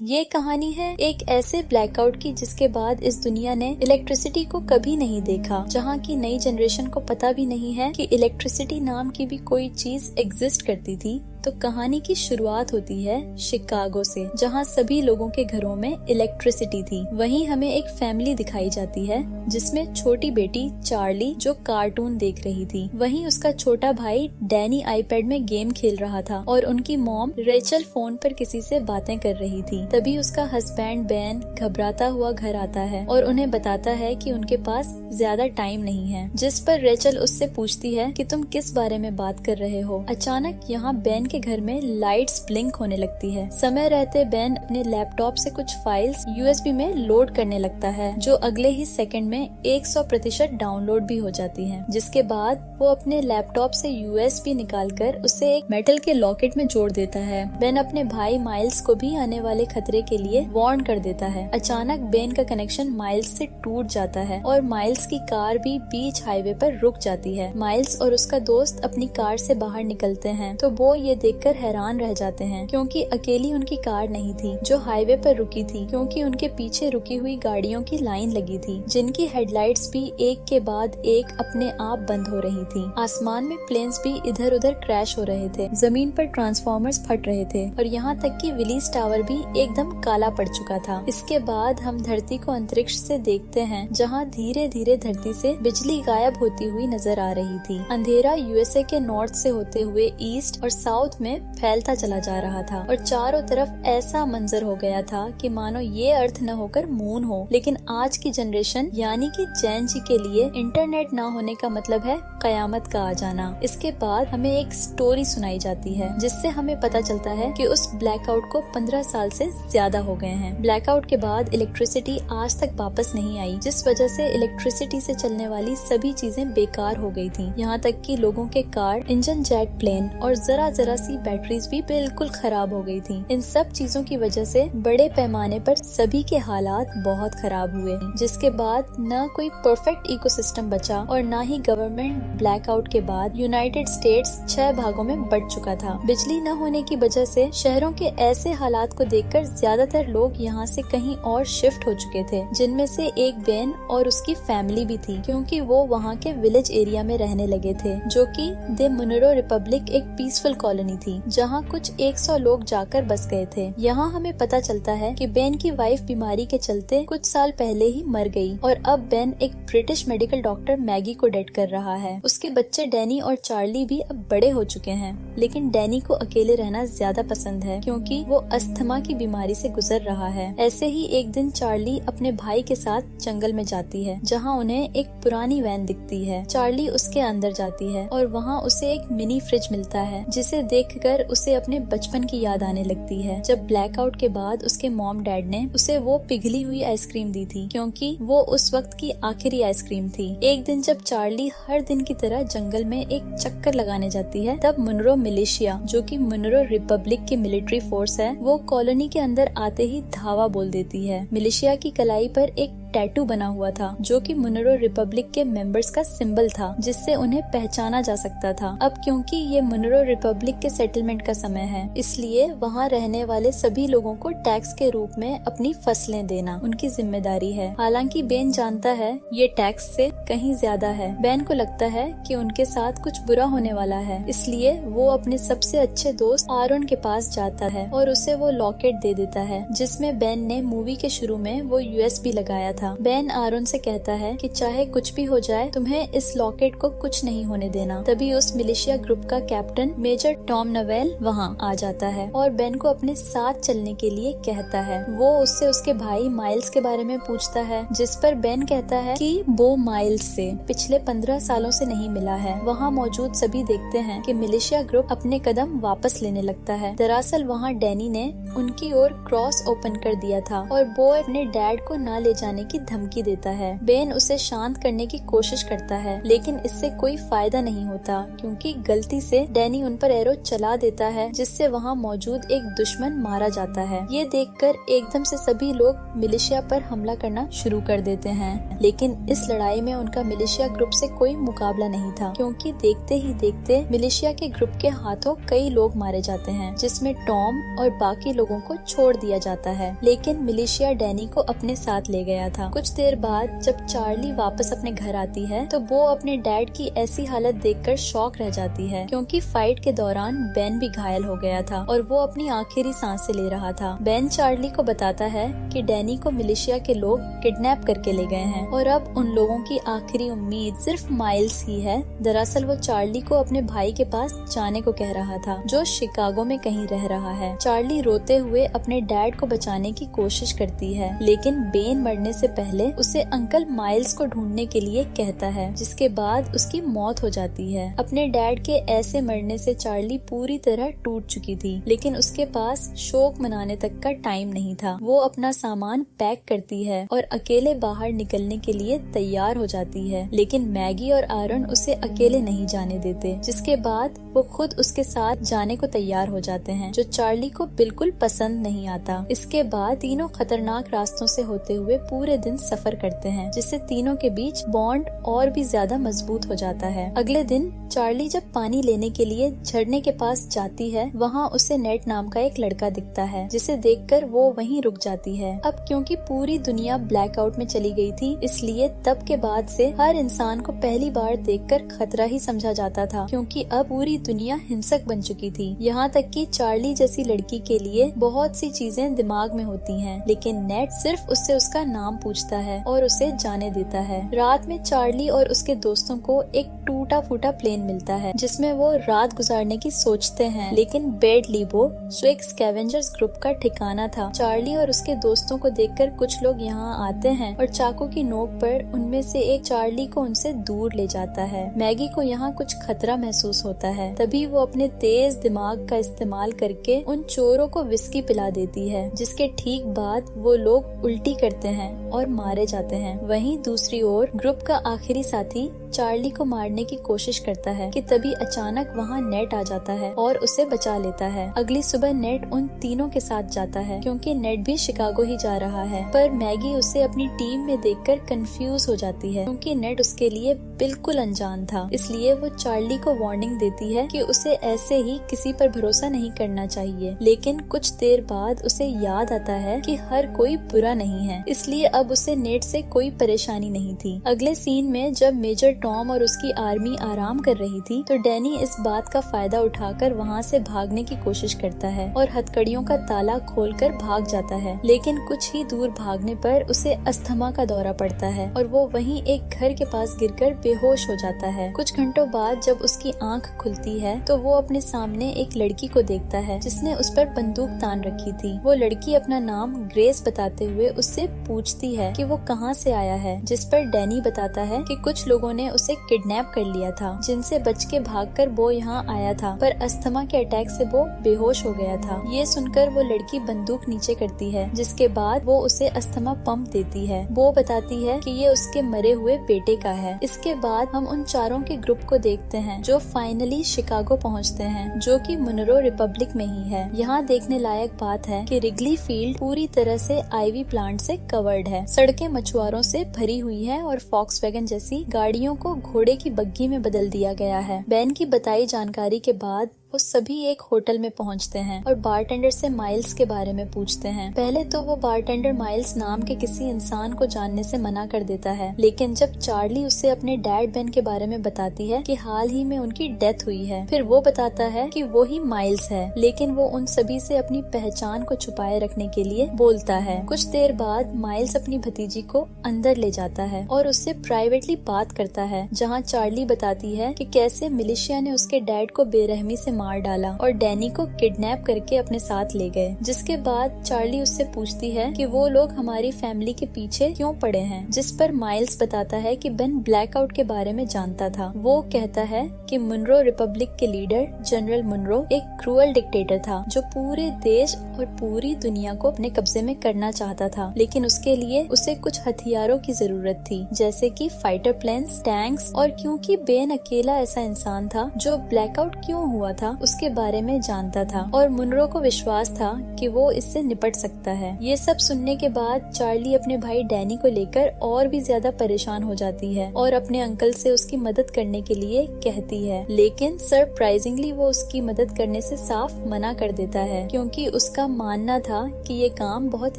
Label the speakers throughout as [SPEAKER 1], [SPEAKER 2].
[SPEAKER 1] ये कहानी है एक ऐसे ब्लैकआउट की जिसके बाद इस दुनिया ने इलेक्ट्रिसिटी को कभी नहीं देखा, जहाँ की नई जनरेशन को पता भी नहीं है कि इलेक्ट्रिसिटी नाम की भी कोई चीज एग्जिस्ट करती थी। तो कहानी की शुरुआत होती है शिकागो से, जहाँ सभी लोगों के घरों में इलेक्ट्रिसिटी थी। वहीं हमें एक फैमिली दिखाई जाती है जिसमें छोटी बेटी चार्ली जो कार्टून देख रही थी, वहीं उसका छोटा भाई डैनी आईपैड में गेम खेल रहा था और उनकी मॉम रेचल फोन पर किसी से बातें कर रही थी। तभी उसका हस्बैंड बेन घबराता हुआ घर आता है और उन्हें बताता है कि उनके पास ज्यादा टाइम नहीं है, जिस पर रेचल उससे पूछती है कि तुम किस बारे में बात कर रहे हो। अचानक यहाँ बेन के घर में लाइट्स ब्लिंक होने लगती है। समय रहते बेन अपने लैपटॉप से कुछ फाइल्स यूएसबी में लोड करने लगता है, जो अगले ही सेकंड में 100% डाउनलोड भी हो जाती है। जिसके बाद वो अपने लैपटॉप से यूएसबी निकालकर उसे एक मेटल के लॉकेट में जोड़ देता है। बेन अपने भाई माइल्स को भी आने वाले खतरे के लिए वार्न कर देता है। अचानक बेन का कनेक्शन माइल्स से टूट जाता है और माइल्स की कार भी बीच हाईवे पर रुक जाती है। माइल्स और उसका दोस्त अपनी कार से बाहर निकलते हैं तो वो ये देखकर हैरान रह जाते हैं, क्योंकि अकेली उनकी कार नहीं थी जो हाईवे पर रुकी थी, क्योंकि उनके पीछे रुकी हुई गाड़ियों की लाइन लगी थी, जिनकी हेडलाइट्स भी एक के बाद एक अपने आप बंद हो रही थी। आसमान में प्लेन्स भी इधर उधर क्रैश हो रहे थे, जमीन पर ट्रांसफॉर्मर्स फट रहे थे और यहाँ तक कि विलीज टावर भी एकदम काला पड़ चुका था। इसके बाद हम धरती को अंतरिक्ष से देखते हैं, जहाँ धीरे धीरे धरती से बिजली गायब होती हुई नजर आ रही थी। अंधेरा यूएसए के नॉर्थ से होते हुए ईस्ट और साउथ में फैलता चला जा रहा था और चारों तरफ ऐसा मंजर हो गया था कि मानो ये अर्थ न होकर मून हो। लेकिन आज की जनरेशन यानी कि जैन जी के लिए इंटरनेट ना होने का मतलब है कयामत का आ जाना। इसके बाद हमें एक स्टोरी सुनाई जाती है, जिससे हमें पता चलता है कि उस ब्लैकआउट को 15 साल से ज्यादा हो गए हैं। ब्लैकआउट के बाद इलेक्ट्रिसिटी आज तक वापस नहीं आई, जिस वजह से इलेक्ट्रिसिटी से चलने वाली सभी चीजें बेकार हो गई थी। यहाँ तक कि लोगों के कार, इंजन, जेट प्लेन और जरा सी बैटरीज भी बिल्कुल खराब हो गई थी। इन सब चीजों की वजह से बड़े पैमाने पर सभी के हालात बहुत खराब हुए, जिसके बाद न कोई परफेक्ट इकोसिस्टम बचा और न ही गवर्नमेंट ब्लैकआउट के बाद यूनाइटेड स्टेट्स 6 भागों में बंट चुका था। बिजली न होने की वजह से शहरों के ऐसे हालात को देखकर ज्यादातर लोग यहाँ से कहीं और शिफ्ट हो चुके थे, जिनमें से एक बेन और उसकी फैमिली भी थी, क्योंकि वो वहाँ के विलेज एरिया में रहने लगे थे, जो कि द मुनरो रिपब्लिक एक पीसफुल कॉलोनी थी, जहाँ कुछ 100 लोग जाकर बस गए थे। यहाँ हमें पता चलता है कि बेन की वाइफ बीमारी के चलते कुछ साल पहले ही मर गई और अब बेन एक ब्रिटिश मेडिकल डॉक्टर मैगी को डेट कर रहा है। उसके बच्चे डैनी और चार्ली भी अब बड़े हो चुके हैं, लेकिन डैनी को अकेले रहना ज्यादा पसंद है, क्योंकि वो अस्थमा की बीमारी से गुजर रहा है। ऐसे ही एक दिन चार्ली अपने भाई के साथ जंगल में जाती है, जहाँ उन्हें एक पुरानी वैन दिखती है। चार्ली उसके अंदर जाती है और वहाँ उसे एक मिनी फ्रिज मिलता है, जिसे देखकर उसे अपने बचपन की याद आने लगती है, जब ब्लैकआउट के बाद उसके मॉम डैड ने उसे वो पिघली हुई आइसक्रीम दी थी, क्योंकि वो उस वक्त की आखिरी आइसक्रीम थी। एक दिन जब चार्ली हर दिन की तरह जंगल में एक चक्कर लगाने जाती है, तब मुनरो मिलिशिया, जो कि मुनरो रिपब्लिक की मिलिट्री फोर्स है, वो कॉलोनी के अंदर आते ही धावा बोल देती है। मिलिशिया की कलाई पर एक टैटू बना हुआ था, जो कि मुनरो रिपब्लिक के मेंबर्स का सिंबल था, जिससे उन्हें पहचाना जा सकता था। अब क्योंकि ये मुनरो रिपब्लिक के सेटलमेंट का समय है, इसलिए वहाँ रहने वाले सभी लोगों को टैक्स के रूप में अपनी फसलें देना उनकी जिम्मेदारी है। हालांकि बेन जानता है ये टैक्स से कहीं ज्यादा है। बेन को लगता है कि उनके साथ कुछ बुरा होने वाला है, इसलिए वो अपने सबसे अच्छे दोस्त आरोन के पास जाता है और उसे वो लॉकेट दे देता है, जिसमें बेन ने मूवी के शुरू में वो यूएसबी लगाया था। बेन आरोन से कहता है कि चाहे कुछ भी हो जाए, तुम्हें इस लॉकेट को कुछ नहीं होने देना। तभी उस मिलिशिया ग्रुप का कैप्टन मेजर टॉम नवेल वहाँ आ जाता है और बेन को अपने साथ चलने के लिए कहता है। वो उससे उसके भाई माइल्स के बारे में पूछता है, जिस पर बेन कहता है कि वो माइल्स से पिछले 15 सालों से नहीं मिला है। वहाँ मौजूद सभी देखते हैं कि मिलिशिया ग्रुप अपने कदम वापस लेने लगता है। दरअसल वहाँ डैनी ने उनकी ओर क्रॉस ओपन कर दिया था और वो अपने डैड को न ले जाने की धमकी देता है। बेन उसे शांत करने की कोशिश करता है, लेकिन इससे कोई फायदा नहीं होता, क्योंकि गलती से डैनी उन पर एरो चला देता है, जिससे वहाँ मौजूद एक दुश्मन मारा जाता है। ये देखकर एकदम से सभी लोग मिलिशिया पर हमला करना शुरू कर देते हैं। लेकिन इस लड़ाई में उनका मिलिशिया ग्रुप से कोई मुकाबला नहीं था, क्योंकि देखते ही देखते मिलिशिया के ग्रुप के हाथों कई लोग मारे जाते हैं, जिसमें टॉम और बाकी लोगों को छोड़ दिया जाता है। लेकिन मिलिशिया डैनी को अपने साथ ले गया था। कुछ देर बाद जब चार्ली वापस अपने घर आती है तो वो अपने डैड की ऐसी हालत देखकर शॉक रह जाती है, क्योंकि फाइट के दौरान बेन भी घायल हो गया था और वो अपनी आखिरी सांसें ले रहा था। बेन चार्ली को बताता है कि डैनी को मिलिशिया के लोग किडनैप करके ले गए हैं और अब उन लोगों की आखिरी उम्मीद सिर्फ माइल्स ही है। दरअसल वो चार्ली को अपने भाई के पास जाने को कह रहा था, जो शिकागो में कहीं रह रहा है। चार्ली रोते हुए अपने डैड को बचाने की कोशिश करती है, लेकिन बेन मरने से पहले उसे अंकल माइल्स को ढूंढने के लिए कहता है, जिसके बाद उसकी मौत हो जाती है। अपने डैड के ऐसे मरने से चार्ली पूरी तरह टूट चुकी थी, लेकिन उसके पास शोक मनाने तक का टाइम नहीं था। वो अपना सामान पैक करती है और अकेले बाहर निकलने के लिए तैयार हो जाती है, लेकिन मैगी और आरन उसे अकेले नहीं जाने देते, जिसके बाद वो खुद उसके साथ जाने को तैयार हो जाते हैं, जो चार्ली को बिल्कुल पसंद नहीं आता। इसके बाद तीनों खतरनाक रास्तों से होते हुए पूरे दिन सफर करते हैं, जिससे तीनों के बीच बॉन्ड और भी ज्यादा मजबूत हो जाता है। अगले दिन चार्ली जब पानी लेने के लिए झरने के पास जाती है, वहाँ उसे नेट नाम का एक लड़का दिखता है, जिसे देखकर वो वहीं रुक जाती है। अब क्योंकि पूरी दुनिया ब्लैकआउट में चली गई थी, इसलिए तब के बाद से हर इंसान को पहली बार देखकर खतरा ही समझा जाता था, क्योंकि अब पूरी दुनिया हिंसक बन चुकी थी। यहाँ तक कि चार्ली जैसी लड़की के लिए बहुत सी चीजें दिमाग में होती हैं, लेकिन नेट सिर्फ उससे उसका नाम पूछता है और उसे जाने देता है। रात में चार्ली और उसके दोस्तों को एक टूटा फूटा प्लेन मिलता है, जिसमें वो रात गुजारने की सोचते हैं, लेकिन बेड लीबो जो एक स्कैवेंजर्स ग्रुप का ठिकाना था। चार्ली और उसके दोस्तों को देखकर कुछ लोग यहाँ आते हैं और चाकू की नोक पर उनमें से एक चार्ली को उनसे दूर ले जाता है। मैगी को यहाँ कुछ खतरा महसूस होता है, तभी वो अपने तेज दिमाग का इस्तेमाल करके उन चोरों को विस्की पिला देती है, जिसके ठीक बाद वो लोग उल्टी करते हैं और मारे जाते हैं। वहीं दूसरी ओर ग्रुप का आखिरी साथी चार्ली को मारने की कोशिश करता है कि तभी अचानक वहाँ नेट आ जाता है और उसे बचा लेता है। अगली सुबह नेट उन तीनों के साथ जाता है, क्योंकि नेट भी शिकागो ही जा रहा है, पर मैगी उसे अपनी टीम में देखकर कंफ्यूज हो जाती है, क्योंकि नेट उसके लिए बिल्कुल अनजान था। इसलिए वो चार्ली को वार्निंग देती है कि उसे ऐसे ही किसी पर भरोसा नहीं करना चाहिए। लेकिन कुछ देर बाद उसे याद आता है कि हर कोई बुरा नहीं है, इसलिए अब उसे नेट से कोई परेशानी नहीं थी। अगले सीन में जब मेजर टॉम और उसकी आर्मी आराम कर रही थी, तो डैनी इस बात का फायदा उठाकर वहाँ से भागने की कोशिश करता है और हथकड़ियों का ताला खोलकर भाग जाता है। लेकिन कुछ ही दूर भागने पर उसे अस्थमा का दौरा पड़ता है और वो वहीं एक घर के पास गिरकर बेहोश हो जाता है। कुछ घंटों बाद जब उसकी आंख खुलती है, तो वो अपने सामने एक लड़की को देखता है, जिसने उस पर बंदूक तान रखी थी। वो लड़की अपना नाम ग्रेस बताते हुए उससे पूछती है कि वो कहाँ से आया है, जिस पर डैनी बताता है कि कुछ लोगों ने उसे किडनैप कर लिया था, जिनसे बच के भागकर वो यहाँ आया था, पर अस्थमा के अटैक से वो बेहोश हो गया था। ये सुनकर वो लड़की बंदूक नीचे करती है, जिसके बाद वो उसे अस्थमा पंप देती है। वो बताती है कि ये उसके मरे हुए बेटे का है। इसके बाद हम उन चारों के ग्रुप को देखते हैं, जो फाइनली शिकागो पहुँचते हैं, जो कि मुनरो रिपब्लिक में ही है। यहाँ देखने लायक बात है कि रिगली फील्ड पूरी तरह से आईवी प्लांट से कवर्ड है। सड़कें मछुआरों से भरी हुई है और फॉक्सवैगन जैसी गाड़ियों को घोड़े की बग्घी में बदल दिया गया है। बेन की बताई जानकारी के बाद वो सभी एक होटल में पहुंचते हैं और बारटेंडर से माइल्स के बारे में पूछते हैं। पहले तो वो बारटेंडर माइल्स नाम के किसी इंसान को जानने से मना कर देता है, लेकिन जब चार्ली उससे अपने डैड बेन के बारे में बताती है कि हाल ही में उनकी डेथ हुई है, फिर वो बताता है कि वो ही माइल्स है, लेकिन वो उन सभी से अपनी पहचान को छुपाए रखने के लिए बोलता है। कुछ देर बाद माइल्स अपनी भतीजी को अंदर ले जाता है और उससे प्राइवेटली बात करता है, जहाँ चार्ली बताती है कि कैसे मिलिशिया ने उसके डैड को बेरहमी से मार डाला और डैनी को किडनैप करके अपने साथ ले गए। जिसके बाद चार्ली उससे पूछती है कि वो लोग हमारी फैमिली के पीछे क्यों पड़े हैं, जिस पर माइल्स बताता है कि बेन ब्लैकआउट के बारे में जानता था। वो कहता है कि मुनरो रिपब्लिक के लीडर जनरल मुनरो एक क्रूअल डिक्टेटर था, जो पूरे देश और पूरी दुनिया को अपने कब्जे में करना चाहता था, लेकिन उसके लिए उसे कुछ हथियारों की जरूरत थी, जैसे कि फाइटर प्लेन्स, टैंक्स, और क्योंकि बेन अकेला ऐसा इंसान था जो ब्लैकआउट क्यों हुआ था था उसके बारे में जानता था और मुनरो को विश्वास था कि वो इससे निपट सकता है। ये सब सुनने के बाद चार्ली अपने भाई डैनी को लेकर और भी ज्यादा परेशान हो जाती है और अपने अंकल से उसकी मदद करने के लिए कहती है, लेकिन सरप्राइजिंगली वो उसकी मदद करने से साफ मना कर देता है क्योंकि उसका मानना था कि ये काम बहुत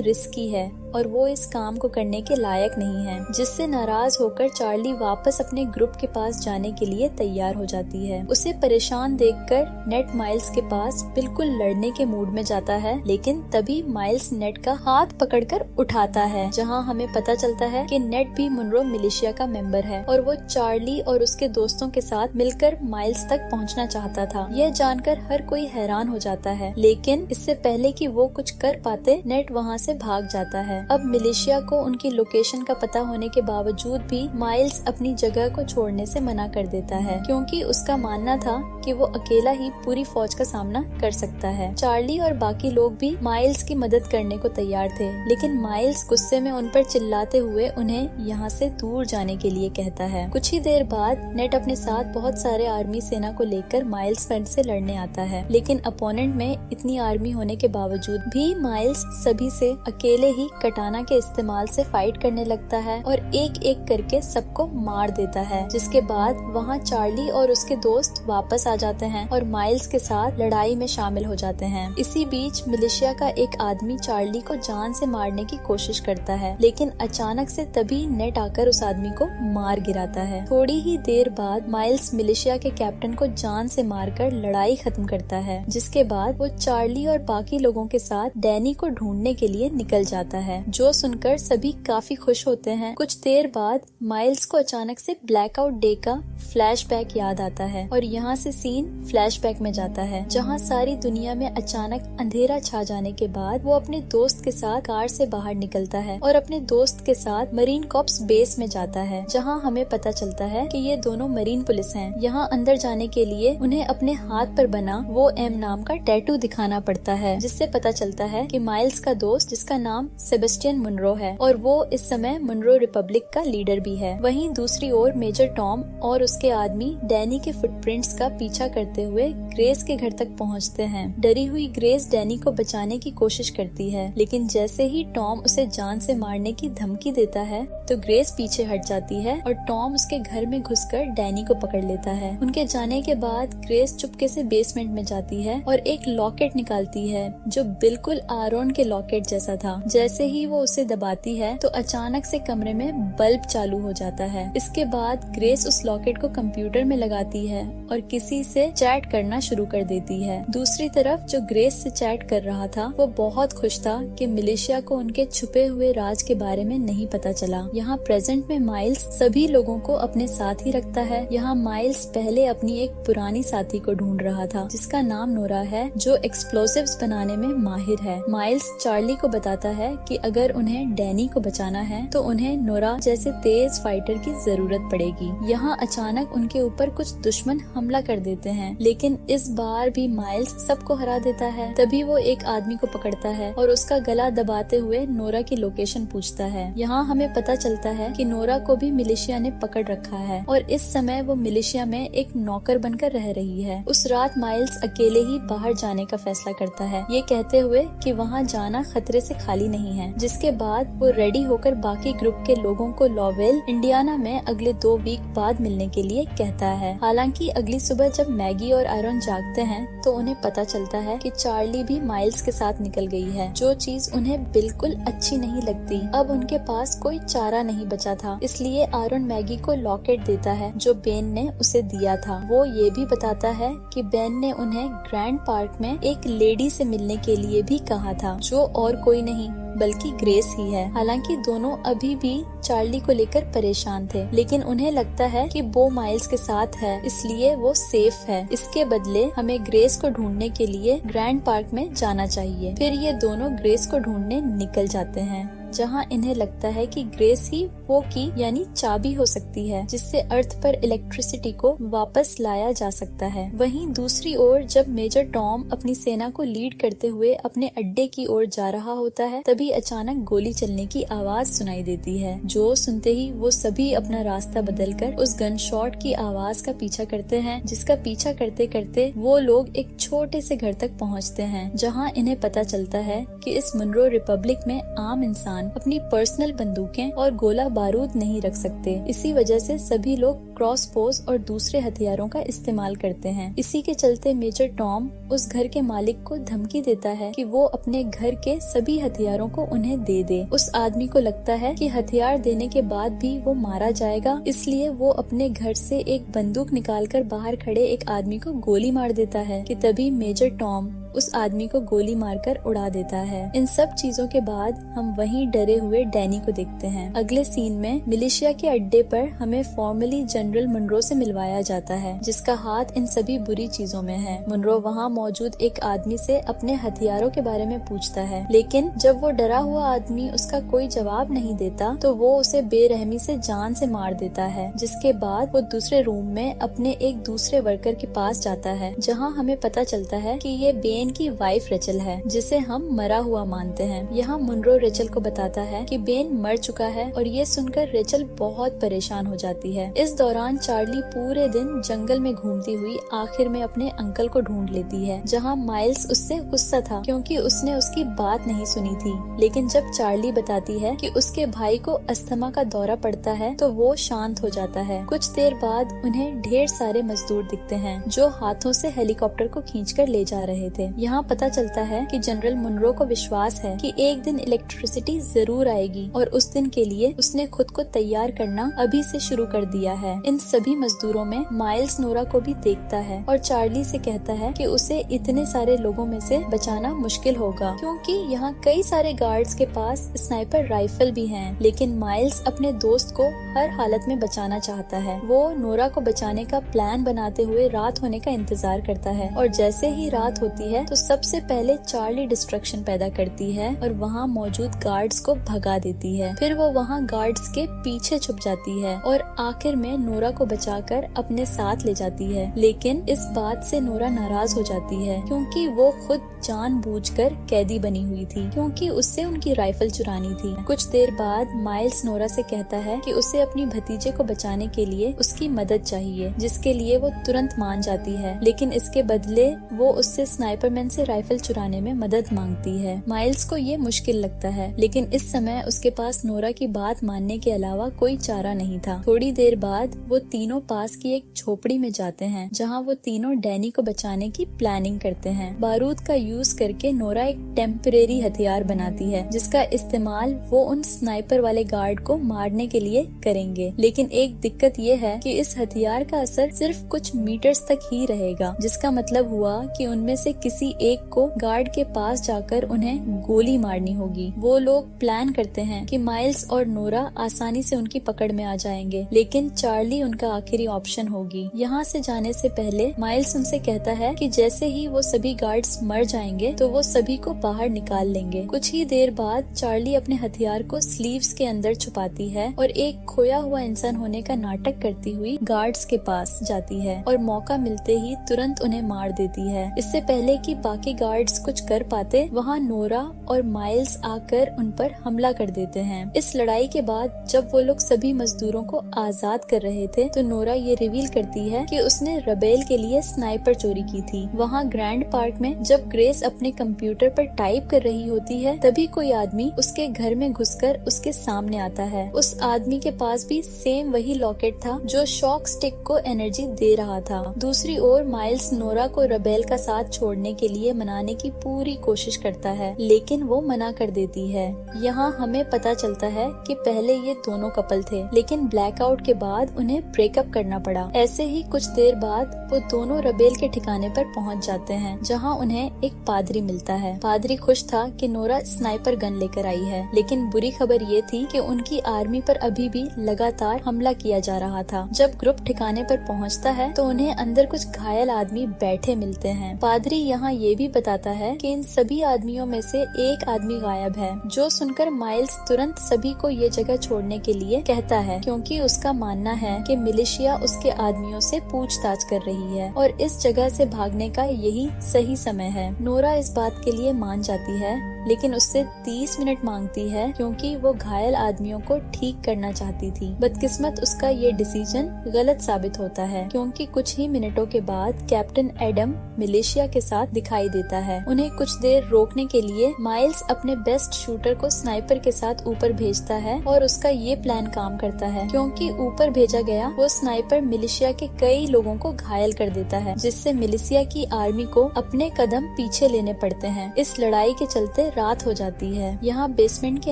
[SPEAKER 1] रिस्की है और वो इस काम को करने के लायक नहीं है, जिससे नाराज होकर चार्ली वापस अपने ग्रुप के पास जाने के लिए तैयार हो जाती है। उसे परेशान देखकर नेट माइल्स के पास बिल्कुल लड़ने के मूड में जाता है, लेकिन तभी माइल्स नेट का हाथ पकड़कर उठाता है, जहां हमें पता चलता है कि नेट भी मुनरो मिलिशिया का मेंबर है और वो चार्ली और उसके दोस्तों के साथ मिलकर माइल्स तक पहुंचना चाहता था। यह जानकर हर कोई हैरान हो जाता है, लेकिन इससे पहले कि वो कुछ कर पाते नेट वहां से भाग जाता है। अब मिलिशिया को उनकी लोकेशन का पता होने के बावजूद भी माइल्स अपनी जगह को छोड़ने से मना कर देता है क्योंकि उसका मानना था कि वो अकेला ही पूरी फौज का सामना कर सकता है। चार्ली और बाकी लोग भी माइल्स की मदद करने को तैयार थे, लेकिन माइल्स गुस्से में उन पर चिल्लाते हुए उन्हें यहाँ से दूर जाने के लिए कहता है। कुछ ही देर बाद नेट अपने साथ बहुत सारे आर्मी सेना को लेकर माइल्स फ्रंट से लड़ने आता है, लेकिन अपोनेंट में इतनी आर्मी होने के बावजूद भी माइल्स सभी से अकेले ही कटाना के इस्तेमाल से फाइट करने लगता है और एक एक करके सबको मार देता है। जिसके बाद वहाँ चार्ली और उसके दोस्त वापस आ जाते हैं और माइल्स के साथ लड़ाई में शामिल हो जाते हैं। इसी बीच मिलिशिया का एक आदमी चार्ली को जान से मारने की कोशिश करता है, लेकिन अचानक से तभी नेट आकर उस आदमी को मार गिराता है। थोड़ी ही देर बाद माइल्स मिलिशिया के कैप्टन को जान से मारकर लड़ाई खत्म करता है, जिसके बाद वो चार्ली और बाकी लोगों के साथ डैनी को ढूंढने के लिए निकल जाता है, जो सुनकर सभी काफी खुश होते हैं। कुछ देर बाद माइल्स को अचानक से ब्लैकआउट डे का फ्लैशबैक याद आता है और यहाँ से सीन फ्लैशबैक में जाता है, जहाँ सारी दुनिया में अचानक अंधेरा छा जाने के बाद वो अपने दोस्त के साथ कार से बाहर निकलता है और अपने दोस्त के साथ मरीन कॉर्प्स बेस में जाता है, जहाँ हमें पता चलता है कि ये दोनों मरीन पुलिस हैं। यहाँ अंदर जाने के लिए उन्हें अपने हाथ पर बना वो एम नाम का टैटू दिखाना पड़ता है, जिससे पता चलता है कि माइल्स का दोस्त, जिसका नाम सेबेस्टियन मुनरो है और वो इस समय मुनरो रिपब्लिक का लीडर भी है। वहीं दूसरी ओर मेजर टॉम और उसके आदमी डैनी के फुटप्रिंट्स का पीछा करते हुए ग्रेस के घर तक पहुंचते हैं। डरी हुई ग्रेस डैनी को बचाने की कोशिश करती है, लेकिन जैसे ही टॉम उसे जान से मारने की धमकी देता है तो ग्रेस पीछे हट जाती है और टॉम उसके घर में घुसकर डैनी को पकड़ लेता है। उनके जाने के बाद ग्रेस चुपके से बेसमेंट में जाती है और एक लॉकेट निकालती है जो बिल्कुल आरोन के लॉकेट जैसा था। जैसे ही वो उसे दबाती है तो अचानक से कमरे में बल्ब चालू हो जाता है। इसके बाद ग्रेस उस लॉकेट को कंप्यूटर में लगाती है और किसी से चैट करना शुरू कर देती है। दूसरी तरफ जो ग्रेस से चैट कर रहा था वो बहुत खुश था कि मिलिशिया को उनके छुपे हुए राज के बारे में नहीं पता चला। यहाँ प्रेजेंट में माइल्स सभी लोगों को अपने साथ ही रखता है। यहाँ माइल्स पहले अपनी एक पुरानी साथी को ढूंढ रहा था जिसका नाम नोरा है, जो एक्सप्लोसिव्स बनाने में माहिर है। माइल्स चार्ली को बताता है कि अगर उन्हें डैनी को बचाना है तो उन्हें नोरा जैसे तेज फाइटर की जरूरत पड़ेगी। यहाँ अचानक उनके ऊपर कुछ दुश्मन हमला कर देते हैं, लेकिन इस बार भी माइल्स सबको हरा देता है। तभी वो एक आदमी को पकड़ता है और उसका गला दबाते हुए नोरा की लोकेशन पूछता है। यहाँ हमें पता चलता है कि नोरा को भी मिलिशिया ने पकड़ रखा है और इस समय वो मिलिशिया में एक नौकर बनकर रह रही है। उस रात माइल्स अकेले ही बाहर जाने का फैसला करता है, ये कहते हुए कि वहाँ जाना खतरे से खाली नहीं है। जिसके बाद वो रेडी होकर बाकी ग्रुप के लोगों को लॉवेल इंडियाना में अगले 2 वीक बाद मिलने के लिए कहता है। हालांकि अगली सुबह जब मैगी और आयरन जागते हैं तो उन्हें पता चलता है कि चार्ली भी माइल्स के साथ निकल गई है, जो चीज उन्हें बिल्कुल अच्छी नहीं लगती। अब उनके पास कोई चारा नहीं बचा था, इसलिए आयरन मैगी को लॉकेट देता है जो बेन ने उसे दिया था। वो ये भी बताता है कि बेन ने उन्हें ग्रैंड पार्क में एक लेडी से मिलने के लिए भी कहा था, जो और कोई नहीं बल्कि ग्रेस ही है। हालांकि दोनों अभी भी चार्ली को लेकर परेशान थे, लेकिन उन्हें लगता है कि वो माइल्स के साथ है, इसलिए वो सेफ है। इसके बदले हमें ग्रेस को ढूंढने के लिए ग्रैंड पार्क में जाना चाहिए। फिर ये दोनों ग्रेस को ढूंढने निकल जाते हैं। जहाँ इन्हें लगता है कि ग्रेस ही वो की यानी चाबी हो सकती है जिससे अर्थ पर इलेक्ट्रिसिटी को वापस लाया जा सकता है। वहीं दूसरी ओर जब मेजर टॉम अपनी सेना को लीड करते हुए अपने अड्डे की ओर जा रहा होता है, तभी अचानक गोली चलने की आवाज सुनाई देती है, जो सुनते ही वो सभी अपना रास्ता बदलकर उस गन शॉट की आवाज का पीछा करते हैं, जिसका पीछा करते करते वो लोग एक छोटे से घर तक पहुंचते हैं, जहां इन्हें पता चलता है कि इस मुनरो रिपब्लिक में आम इंसान अपनी पर्सनल बंदूकें और गोला बारूद नहीं रख सकते। इसी वजह से सभी लोग क्रॉसबोज और दूसरे हथियारों का इस्तेमाल करते हैं। इसी के चलते मेजर टॉम उस घर के मालिक को धमकी देता है कि वो अपने घर के सभी हथियारों को उन्हें दे दे। उस आदमी को लगता है कि हथियार देने के बाद भी वो मारा जाएगा, इसलिए वो अपने घर से एक बंदूक निकालकर बाहर खड़े एक आदमी को गोली मार देता है कि तभी मेजर टॉम उस आदमी को गोली मारकर उड़ा देता है। इन सब चीजों के बाद हम वहीं डरे हुए डैनी को देखते हैं। अगले सीन में मिलिशिया के अड्डे पर हमें फॉर्मली जनरल मुनरो से मिलवाया जाता है, जिसका हाथ इन सभी बुरी चीजों में है। मुनरो वहाँ मौजूद एक आदमी से अपने हथियारों के बारे में पूछता है, लेकिन जब वो डरा हुआ आदमी उसका कोई जवाब नहीं देता तो वो उसे बेरहमी से जान से मार देता है। जिसके बाद वो दूसरे रूम में अपने एक दूसरे वर्कर के पास जाता है, जहाँ हमें पता चलता है कि ये बेन की वाइफ रेचल है, जिसे हम मरा हुआ मानते हैं। यहाँ मुनरो रेचल को बताता है कि बेन मर चुका है और ये सुनकर रेचल बहुत परेशान हो जाती है। इस दौरान चार्ली पूरे दिन जंगल में घूमती हुई आखिर में अपने अंकल को ढूंढ लेती है, जहाँ माइल्स उससे गुस्सा था क्योंकि उसने उसकी बात नहीं सुनी थी। लेकिन जब चार्ली बताती है कि उसके भाई को अस्थमा का दौरा पड़ता है तो वो शांत हो जाता है। कुछ देर बाद उन्हें ढेर सारे मजदूर दिखते हैं जो हाथों से हेलीकॉप्टर को खींचकर ले जा रहे थे। यहाँ पता चलता है कि जनरल मुनरो को विश्वास है कि एक दिन इलेक्ट्रिसिटी जरूर आएगी और उस दिन के लिए उसने खुद को तैयार करना अभी से शुरू कर दिया है। इन सभी मजदूरों में माइल्स नोरा को भी देखता है और चार्ली से कहता है कि उसे इतने सारे लोगों में से बचाना मुश्किल होगा, क्योंकि यहाँ कई सारे गार्ड्स के पास स्नाइपर राइफल भी हैं। लेकिन माइल्स अपने दोस्त को हर हालत में बचाना चाहता है। वो नोरा को बचाने का प्लान बनाते हुए रात होने का इंतजार करता है और जैसे ही रात होती है तो सबसे पहले चार्ली डिस्ट्रक्शन पैदा करती है और वहाँ मौजूद गार्ड्स को भगा देती है। फिर वो वहाँ गार्ड्स के पीछे छुप जाती है और आखिर में नोरा को बचाकर अपने साथ ले जाती है। लेकिन इस बात से नोरा नाराज हो जाती है क्योंकि वो खुद जानबूझकर कैदी बनी हुई थी, क्योंकि उससे उनकी राइफल चुरानी थी। कुछ देर बाद माइल्स नोरा से कहता है कि उसे अपनी भतीजे को बचाने के लिए उसकी मदद चाहिए, जिसके लिए वो तुरंत मान जाती है। लेकिन इसके बदले वो उससे स्नाइपरमैन से राइफल चुराने में मदद मांगती है। माइल्स को ये मुश्किल लगता है, लेकिन इस समय उसके पास नोरा की बात मानने के अलावा कोई चारा नहीं था। थोड़ी देर बाद वो तीनों पास की एक झोपड़ी में जाते हैं, जहाँ वो तीनों डैनी को बचाने की प्लानिंग करते हैं। बारूद का यूज करके नोरा एक टेम्परेरी हथियार बनाती है, जिसका इस्तेमाल वो उन स्नाइपर वाले गार्ड को मारने के लिए करेंगे। लेकिन एक दिक्कत ये है कि इस हथियार का असर सिर्फ कुछ मीटर्स तक ही रहेगा, जिसका मतलब हुआ कि उनमें से किसी एक को गार्ड के पास जाकर उन्हें गोली मारनी होगी। वो लोग प्लान करते हैं कि माइल्स और नोरा आसानी से उनकी पकड़ में आ जाएंगे, लेकिन चार्ली उनका आखिरी ऑप्शन होगी। यहाँ से जाने से पहले माइल्स उनसे कहता है कि जैसे ही वो सभी गार्ड्स मर जाएंगे तो वो सभी को बाहर निकाल लेंगे। कुछ ही देर बाद चार्ली अपने हथियार को स्लीव्स के अंदर छुपाती है और एक खोया हुआ इंसान होने का नाटक करती हुई गार्ड्स के पास जाती है और मौका मिलते ही तुरंत उन्हें मार देती है। इससे पहले कि बाकी गार्ड्स कुछ कर पाते, वहाँ नोरा और माइल्स आकर उन पर हमला कर देते हैं। इस लड़ाई के बाद जब वो लोग सभी मजदूरों को आजाद कर रहे थे तो नोरा ये रिवील करती है कि उसने रबेल के लिए स्नाइपर चोरी की थी। वहाँ ग्रैंड पार्क में जब ग्रेस अपने कंप्यूटर पर टाइप कर रही होती है, तभी कोई आदमी उसके घर में घुसकर उसके सामने आता है। उस आदमी के पास भी सेम वही लॉकेट था जो शॉक स्टिक को एनर्जी दे रहा था। दूसरी ओर माइल्स नोरा को रबेल का साथ छोड़ने के लिए मनाने की पूरी कोशिश करता है, लेकिन वो मना कर देती है। यहाँ हमें पता चलता है कि पहले ये दोनों कपल थे, लेकिन ब्लैकआउट के बाद उन्हें ब्रेकअप करना पड़ा। ऐसे ही कुछ देर बाद वो दोनों रबेल के ठिकाने पर पहुँच जाते हैं, जहाँ उन्हें एक पादरी मिलता है। पादरी खुश था कि नोरा स्नाइपर गन लेकर आई है, लेकिन बुरी खबर ये थी कि उनकी आर्मी पर अभी भी लगातार हमला किया जा रहा था। जब ग्रुप ठिकाने पर पहुँचता है तो उन्हें अंदर कुछ घायल आदमी बैठे मिलते हैं। पादरी यहाँ जहाँ ये भी बताता है कि इन सभी आदमियों में से एक आदमी गायब है, जो सुनकर माइल्स तुरंत सभी को ये जगह छोड़ने के लिए कहता है, क्योंकि उसका मानना है कि मिलिशिया उसके आदमियों से पूछताछ कर रही है और इस जगह से भागने का यही सही समय है। नोरा इस बात के लिए मान जाती है, लेकिन उससे 30 मिनट मांगती है क्योंकि वो घायल आदमियों को ठीक करना चाहती थी। बदकिस्मत उसका ये डिसीजन गलत साबित होता है, क्योंकि कुछ ही मिनटों के बाद कैप्टन एडम मिलिशिया के साथ दिखाई देता है। उन्हें कुछ देर रोकने के लिए माइल्स अपने बेस्ट शूटर को स्नाइपर के साथ ऊपर भेजता है और उसका ये प्लान काम करता है, क्योंकि ऊपर भेजा गया वो स्नाइपर मिलिशिया के कई लोगों को घायल कर देता है, जिससे मिलिशिया की आर्मी को अपने कदम पीछे लेने पड़ते हैं। इस लड़ाई के चलते रात हो जाती है। यहाँ बेसमेंट के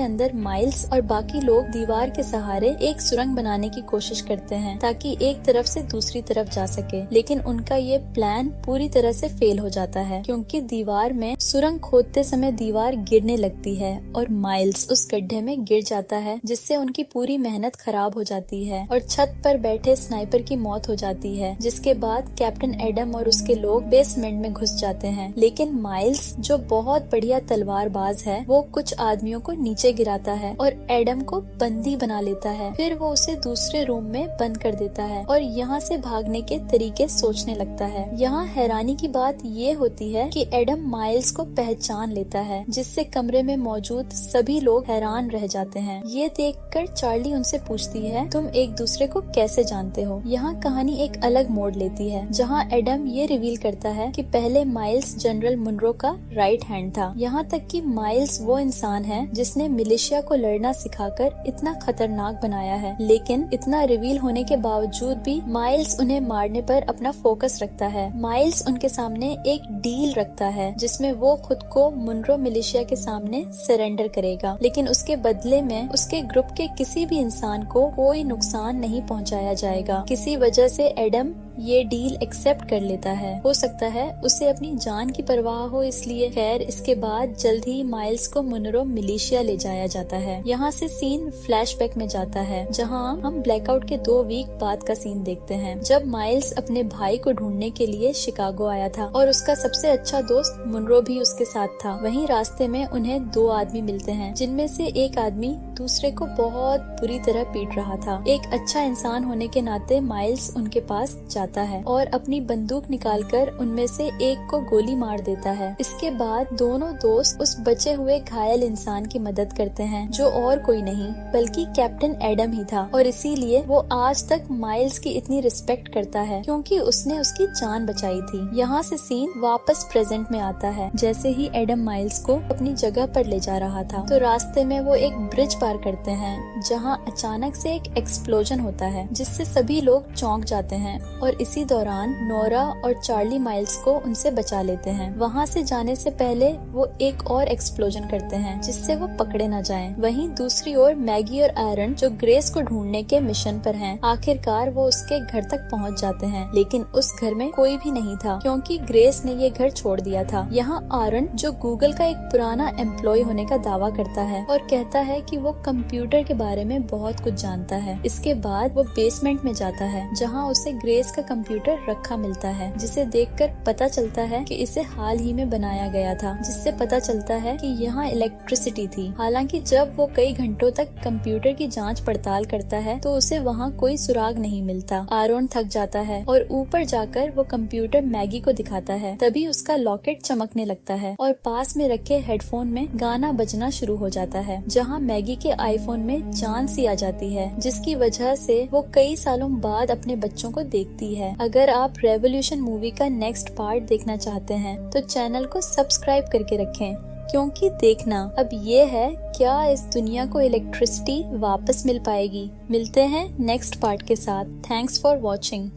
[SPEAKER 1] अंदर माइल्स और बाकी लोग दीवार के सहारे एक सुरंग बनाने की कोशिश करते हैं ताकि एक तरफ से दूसरी तरफ जा सके, लेकिन उनका ये प्लान पूरी तरह से फेल हो जाता है, क्योंकि दीवार में सुरंग खोदते समय दीवार गिरने लगती है और माइल्स उस गड्ढे में गिर जाता है, जिससे उनकी पूरी मेहनत खराब हो जाती है और छत पर बैठे स्नाइपर की मौत हो जाती है। जिसके बाद कैप्टन एडम और उसके लोग बेसमेंट में घुस जाते हैं, लेकिन माइल्स जो बहुत बढ़िया तलवारबाज है, वो कुछ आदमियों को नीचे गिराता है और एडम को बंदी बना लेता है। फिर वो उसे दूसरे रूम में बंद कर देता है और यहाँ से भागने के तरीके सोचने लगता है। यहाँ हैरानी की बात ये होती है कि एडम माइल्स को पहचान लेता है, जिससे कमरे में मौजूद सभी लोग हैरान रह जाते हैं। ये देखकर चार्ली उनसे पूछती है, तुम एक दूसरे को कैसे जानते हो? यहाँ कहानी एक अलग मोड़ लेती है, जहाँ एडम ये रिवील करता है कि पहले माइल्स जनरल मुनरो का राइट हैंड था। यहाँ तक कि माइल्स वो इंसान है जिसने मिलिशिया को लड़ना सिखाकर इतना खतरनाक बनाया है, लेकिन इतना रिवील होने के बावजूद भी माइल्स उन्हें मारने पर अपना फोकस रखता है। माइल्स उनके सामने एक डील रखता है, जिसमें वो खुद को मुनरो मिलिशिया के सामने सरेंडर करेगा, लेकिन उसके बदले में उसके ग्रुप के किसी भी इंसान को कोई नुकसान नहीं पहुंचाया जाएगा। किसी वजह से एडम ये डील एक्सेप्ट कर लेता है। हो सकता है उसे अपनी जान की परवाह हो इसलिए। खैर, इसके बाद जल्द ही माइल्स को मुनरो मिलिशिया ले जाया जाता है। यहाँ से सीन फ्लैशबैक में जाता है, जहाँ हम ब्लैकआउट के 2 वीक बाद का सीन देखते हैं, जब माइल्स अपने भाई को ढूंढने के लिए शिकागो आया था और उसका सबसे अच्छा दोस्त मुनरो भी उसके साथ था। वहीं रास्ते में उन्हें 2 आदमी मिलते हैं, जिनमें से एक आदमी दूसरे को बहुत बुरी तरह पीट रहा था। एक अच्छा इंसान होने के नाते माइल्स उनके पास जाता है और अपनी बंदूक निकालकर उनमें से एक को गोली मार देता है। इसके बाद दोनों दोस्त उस बचे हुए घायल इंसान की मदद करते हैं, जो और कोई नहीं बल्कि कैप्टन एडम ही था, और इसीलिए वो आज तक माइल्स की इतनी रिस्पेक्ट करता है, क्योंकि उसने उसकी जान बचाई थी। यहाँ से सीन वापस प्रेजेंट में आता है। जैसे ही एडम माइल्स को अपनी जगह पर ले जा रहा था, तो रास्ते में वो एक ब्रिज पार करते हैं, जहाँ अचानक से एक एक्सप्लोजन होता है, जिससे सभी लोग चौंक जाते हैं और इसी दौरान नोरा और चार्ली माइल्स को उनसे बचा लेते हैं। वहाँ से जाने से पहले वो एक और एक्सप्लोजन करते हैं, जिससे वो पकड़े न जाएं। वहीं दूसरी ओर मैगी और आयरन, जो ग्रेस को ढूंढने के मिशन पर हैं, आखिरकार वो उसके घर तक पहुँच जाते हैं, लेकिन उस घर में कोई भी नहीं था, क्योंकि ग्रेस ने ये घर छोड़ दिया था। यहाँ आयरन, जो गूगल का एक पुराना एम्प्लॉय होने का दावा करता है और कहता है कि वो कंप्यूटर के बारे में बहुत कुछ जानता है। इसके बाद वो बेसमेंट में जाता है, जहाँ उसे ग्रेस का कंप्यूटर रखा मिलता है, जिसे देखकर पता चलता है कि इसे हाल ही में बनाया गया था, जिससे पता चलता है कि यहाँ इलेक्ट्रिसिटी थी। हालांकि जब वो कई घंटों तक कंप्यूटर की जांच पड़ताल करता है, तो उसे वहाँ कोई सुराग नहीं मिलता। आरोन थक जाता है और ऊपर जाकर वो कंप्यूटर मैगी को दिखाता है। तभी उसका लॉकेट चमकने लगता है और पास में रखे हेडफोन में गाना बजना शुरू हो जाता है, जहाँ मैगी के आईफोन में जान सी आ जाती है, जिसकी वजह से वो कई सालों बाद अपने बच्चों को देखती है। अगर आप रेवोल्यूशन मूवी का नेक्स्ट पार्ट देखना चाहते हैं, तो चैनल को सब्सक्राइब करके रखें, क्योंकि देखना अब ये है, क्या इस दुनिया को इलेक्ट्रिसिटी वापस मिल पाएगी। मिलते हैं नेक्स्ट पार्ट के साथ। Thanks for watching.